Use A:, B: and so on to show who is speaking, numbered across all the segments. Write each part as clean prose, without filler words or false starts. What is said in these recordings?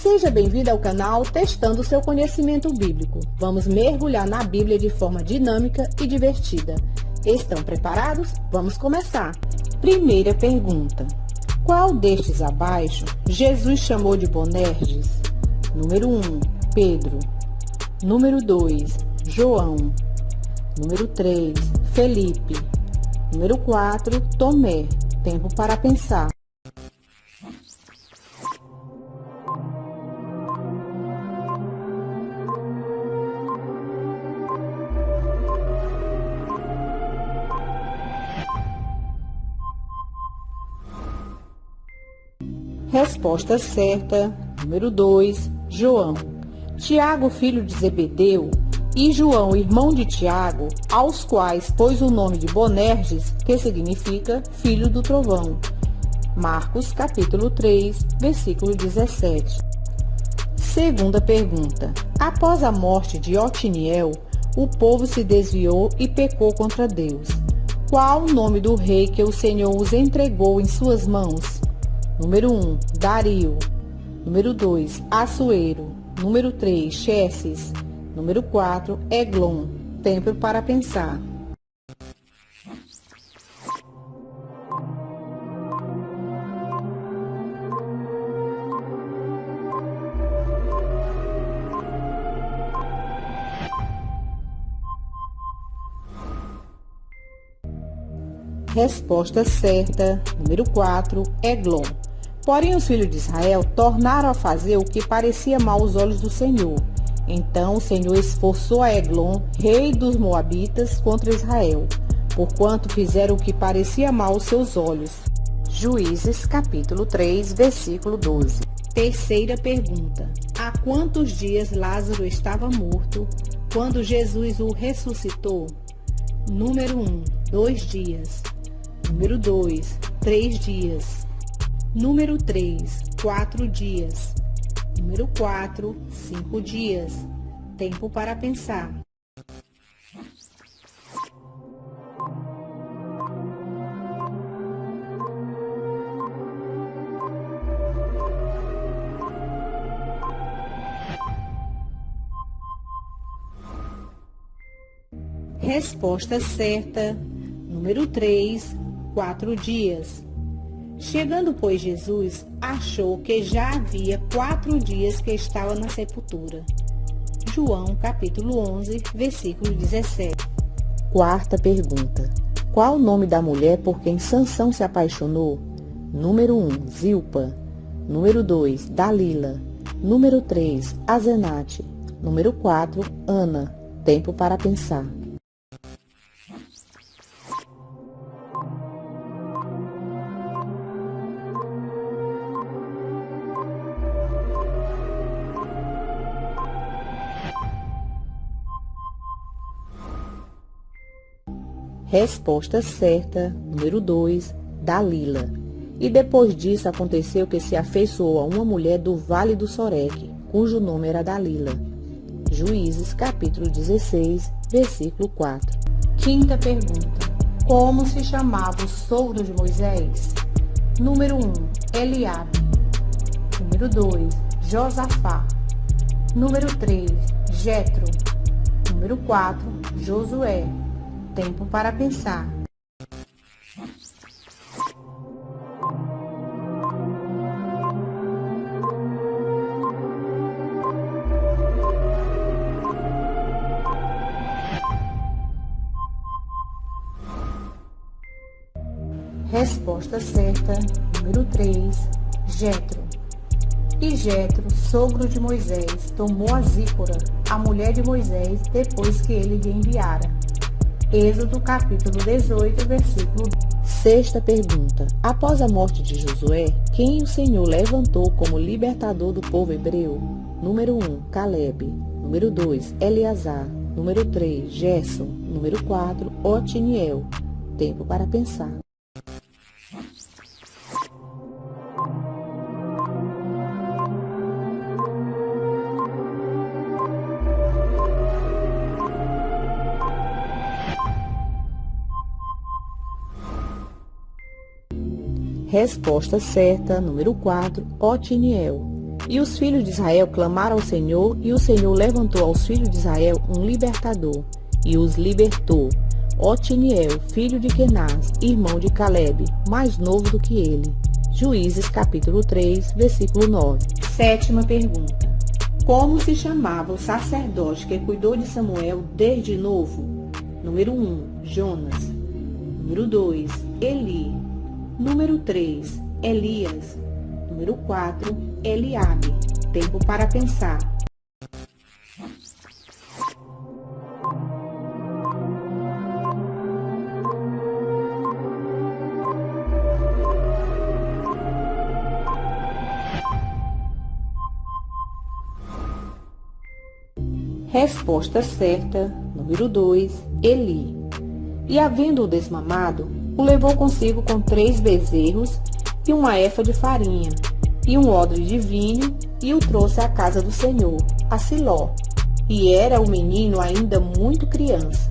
A: Seja bem-vindo ao canal Testando seu Conhecimento Bíblico. Vamos mergulhar na Bíblia de forma dinâmica e divertida. Estão preparados? Vamos começar! Primeira pergunta. Qual destes abaixo Jesus chamou de Boanerges? Número 1, Pedro. Número 2, João. Número 3, Felipe. Número 4, Tomé. Tempo para pensar. Resposta certa, número 2, João. Tiago, filho de Zebedeu, e João, irmão de Tiago, aos quais pôs o nome de Boanerges, que significa filho do trovão. Marcos, capítulo 3, versículo 17. Segunda pergunta. Após a morte de Otiniel, o povo se desviou e pecou contra Deus. Qual o nome do rei que o Senhor os entregou em suas mãos? Número 1, Dario. Número 2, Assuero. Número 3, Xerxes. Número 4, Eglon. Tempo para pensar. Resposta certa, número 4, Eglon. Porém, os filhos de Israel tornaram a fazer o que parecia mal aos olhos do Senhor. Então o Senhor esforçou a Eglon, rei dos Moabitas, contra Israel, porquanto fizeram o que parecia mal aos seus olhos. Juízes, capítulo 3, versículo 12. Terceira pergunta. Há quantos dias Lázaro estava morto quando Jesus o ressuscitou? Número 1, 2 dias. Número 2, 3 dias. Número 3, 4 dias. Número 4, 5 dias. Tempo para pensar. Resposta certa, número 3, 4 dias. Chegando, pois, Jesus, achou que já havia 4 dias que estava na sepultura. João, capítulo 11, versículo 17. Quarta pergunta. Qual o nome da mulher por quem Sansão se apaixonou? Número 1, Zilpa. Número 2, Dalila. Número 3, Azenate. Número 4, Ana. Tempo para pensar. Resposta certa, número 2, Dalila. E depois disso aconteceu que se afeiçoou a uma mulher do Vale do Soreque, cujo nome era Dalila. Juízes, capítulo 16, versículo 4. Quinta pergunta. Como se chamava o sogro de Moisés? Número 1, Eliabe. Número 2, Josafá. Número 3, Jetro. Número 4, Josué. Tempo para pensar. Resposta certa, número 3, Jetro. E Jetro, sogro de Moisés, tomou a Zípora, a mulher de Moisés, depois que ele lhe enviara. Êxodo, capítulo 18, versículo 2. Sexta pergunta. Após a morte de Josué, quem o Senhor levantou como libertador do povo hebreu? Número 1, Calebe. Número 2, Eleazar. Número 3, Gerson. Número 4, Otiniel. Tempo para pensar. Resposta certa, número 4, Otiniel. E os filhos de Israel clamaram ao Senhor, e o Senhor levantou aos filhos de Israel um libertador, e os libertou. Otiniel, filho de Kenaz, irmão de Calebe, mais novo do que ele. Juízes capítulo 3, versículo 9. Sétima pergunta. Como se chamava o sacerdote que cuidou de Samuel desde novo? Número 1, Jonas. Número 2, Eli. Número 3, Elias. Número 4, Eliabe. Tempo para pensar. Resposta certa, número 2, Eli. E havendo-o desmamado, o levou consigo com 3 bezerros e uma efa de farinha, e um odre de vinho, e o trouxe à casa do Senhor, a Siló. E era o menino ainda muito criança.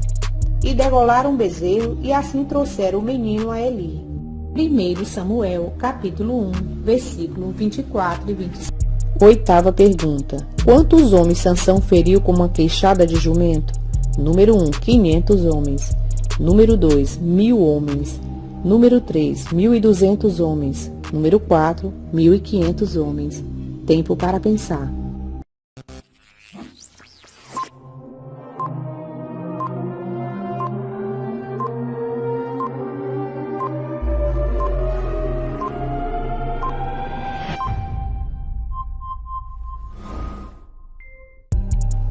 A: E degolaram o bezerro, e assim trouxeram o menino a Eli. 1 Samuel, capítulo 1, versículo 24 e 25. Oitava pergunta. Quantos homens Sansão feriu com uma queixada de jumento? Número 1, 500 homens. Número 2, 1.000 homens. Número 3, 1.200 homens. Número 4, 1.500 homens. Tempo para pensar.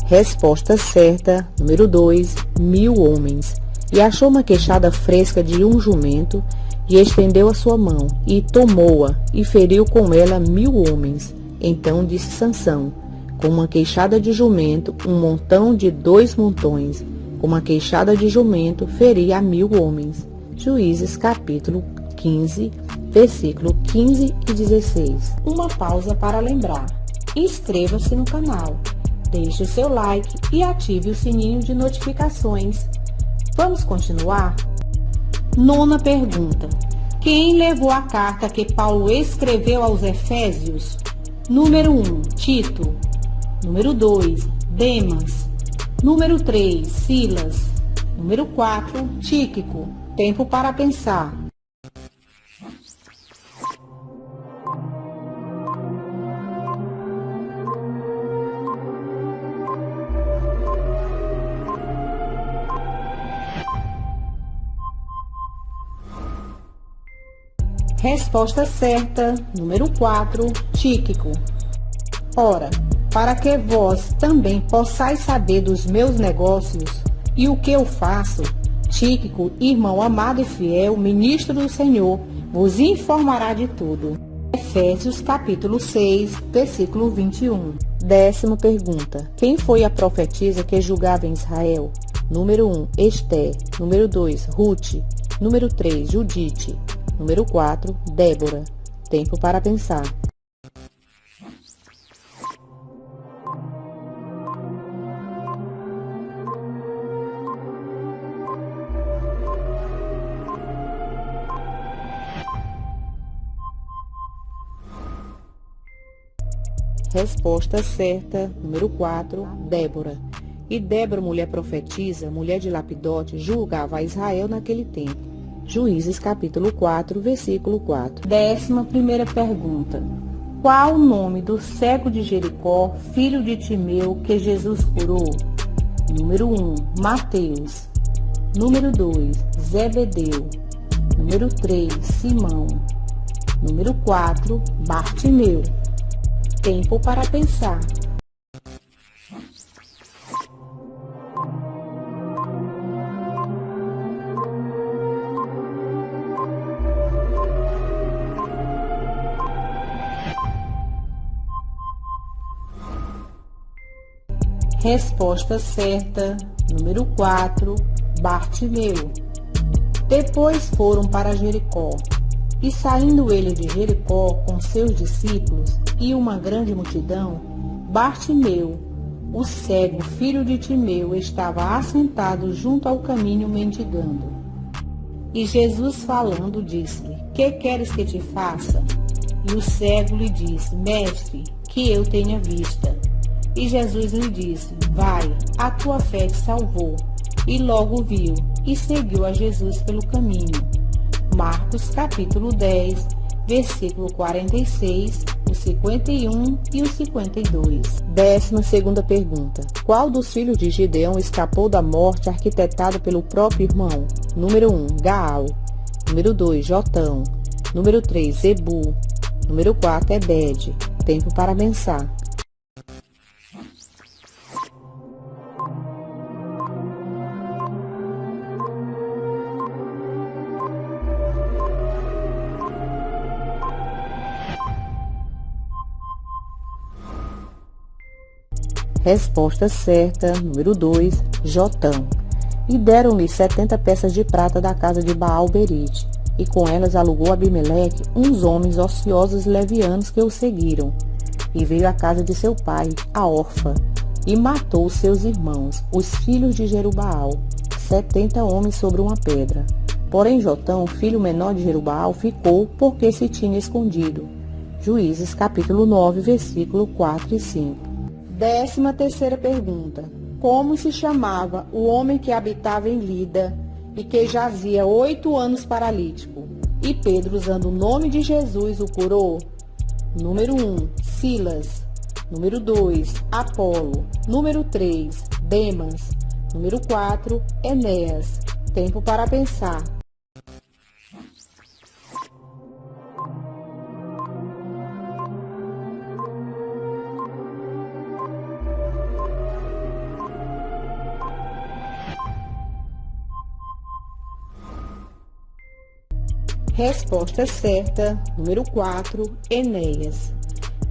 A: Resposta certa, número 2, 1.000 homens. E achou uma queixada fresca de um jumento, e estendeu a sua mão, e tomou-a, e feriu com ela 1.000 homens. Então disse Sansão, com uma queixada de jumento, um montão de 2 montões, com uma queixada de jumento, feri a 1.000 homens. Juízes capítulo 15, versículo 15 e 16. Uma pausa para lembrar. Inscreva-se no canal. Deixe o seu like e ative o sininho de notificações. Vamos continuar? Nona pergunta. Quem levou a carta que Paulo escreveu aos Efésios? Número 1, Tito. Número 2, Demas. Número 3, Silas. Número 4, Tíquico. Tempo para pensar. Resposta certa, número 4, Tíquico. Ora, para que vós também possais saber dos meus negócios e o que eu faço, Tíquico, irmão amado e fiel, ministro do Senhor, vos informará de tudo. Efésios capítulo 6, versículo 21. 10ª pergunta. Quem foi a profetisa que julgava em Israel? Número 1, Esté. Número 2, Ruth. Número 3, Judite. Número 4, Débora. Tempo para pensar. Resposta certa, número 4, Débora. E Débora, mulher profetisa, mulher de Lapidote, julgava a Israel naquele tempo. Juízes capítulo 4, versículo 4. 11ª pergunta. Qual o nome do cego de Jericó, filho de Timeu, que Jesus curou? Número 1, Mateus. Número 2, Zebedeu. Número 3, Simão. Número 4, Bartimeu. Tempo para pensar. Resposta certa, número 4, Bartimeu. Depois foram para Jericó. E saindo ele de Jericó com seus discípulos e uma grande multidão, Bartimeu, o cego filho de Timeu, estava assentado junto ao caminho mendigando. E Jesus falando disse-lhe, que queres que te faça? E o cego lhe disse, Mestre, que eu tenha vista. E Jesus lhe disse: vai, a tua fé te salvou. E logo viu e seguiu a Jesus pelo caminho. Marcos capítulo 10, versículo 46, o 51 e o 52. 12ª pergunta. Qual dos filhos de Gideão escapou da morte arquitetada pelo próprio irmão? Número 1, Gaal. Número 2, Jotão. Número 3, Zebu. Número 4, Ebed. Tempo para pensar. Resposta certa, número 2, Jotão. E deram-lhe 70 peças de prata da casa de Baal-Berite, e com elas alugou Abimeleque uns homens ociosos e levianos que o seguiram. E veio à casa de seu pai, a Orfa, e matou seus irmãos, os filhos de Jerubaal, 70 homens sobre uma pedra. Porém Jotão, filho menor de Jerubaal, ficou porque se tinha escondido. Juízes capítulo 9, versículo 4 e 5. 13ª pergunta. Como se chamava o homem que habitava em Lida e que jazia 8 anos paralítico? E Pedro, usando o nome de Jesus, o curou? Número 1, Silas. Número 2, Apolo. Número 3, Demas. Número 4, Enéas. Tempo para pensar. Resposta certa, número 4, Enéas.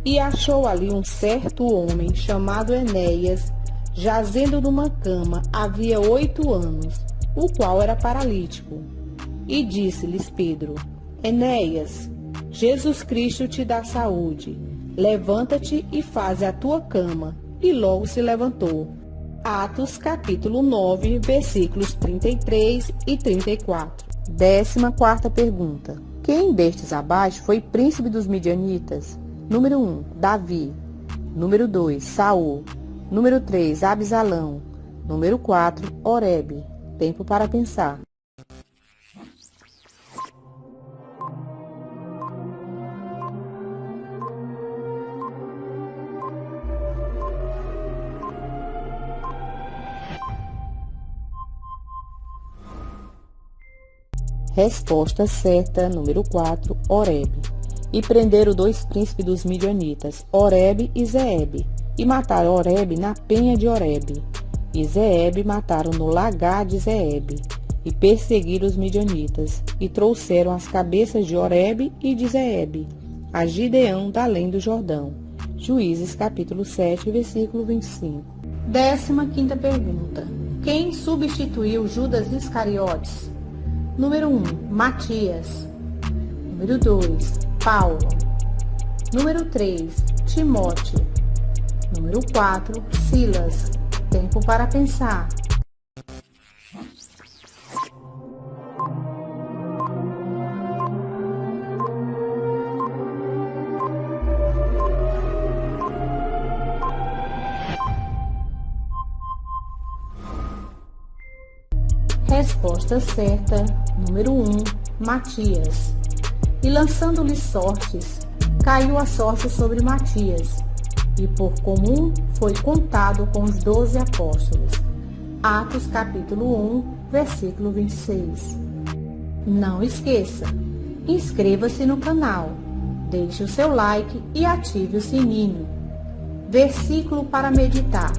A: E achou ali um certo homem chamado Enéas, jazendo numa cama havia 8 anos, o qual era paralítico. E disse-lhes Pedro: Enéas, Jesus Cristo te dá saúde. Levanta-te e faze a tua cama. E logo se levantou. Atos capítulo 9, versículos 33 e 34. 14ª pergunta. Quem destes abaixo foi príncipe dos midianitas? Número 1, Davi. Número 2, Saul. Número 3, Absalão. Número 4, Oreb. Tempo para pensar. Resposta certa, número 4, Oreb. E prenderam 2 príncipes dos midianitas, Oreb e Zeeb, e mataram Oreb na penha de Oreb. E Zeeb mataram no lagar de Zeeb, e perseguiram os midianitas, e trouxeram as cabeças de Oreb e de Zeeb, a Gideão da além do Jordão. Juízes capítulo 7, versículo 25. 15ª pergunta. Quem substituiu Judas Iscariotes? Número 1, Matias. Número 2, Paulo. Número 3, Timóteo. Número 4, Silas. Tempo para pensar. Resposta certa, número 1, Matias. E lançando-lhe sortes, caiu a sorte sobre Matias, e por comum foi contado com os 12 apóstolos. Atos capítulo 1, versículo 26. Não esqueça, inscreva-se no canal, deixe o seu like e ative o sininho. Versículo para meditar.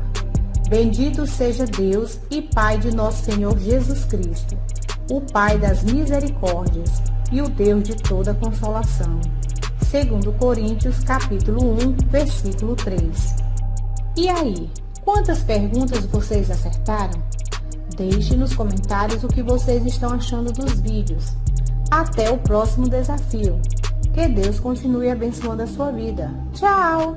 A: Bendito seja Deus e Pai de nosso Senhor Jesus Cristo, o Pai das misericórdias e o Deus de toda consolação. 2 Coríntios, capítulo 1, versículo 3. E aí, quantas perguntas vocês acertaram? Deixe nos comentários o que vocês estão achando dos vídeos. Até o próximo desafio. Que Deus continue abençoando a sua vida. Tchau!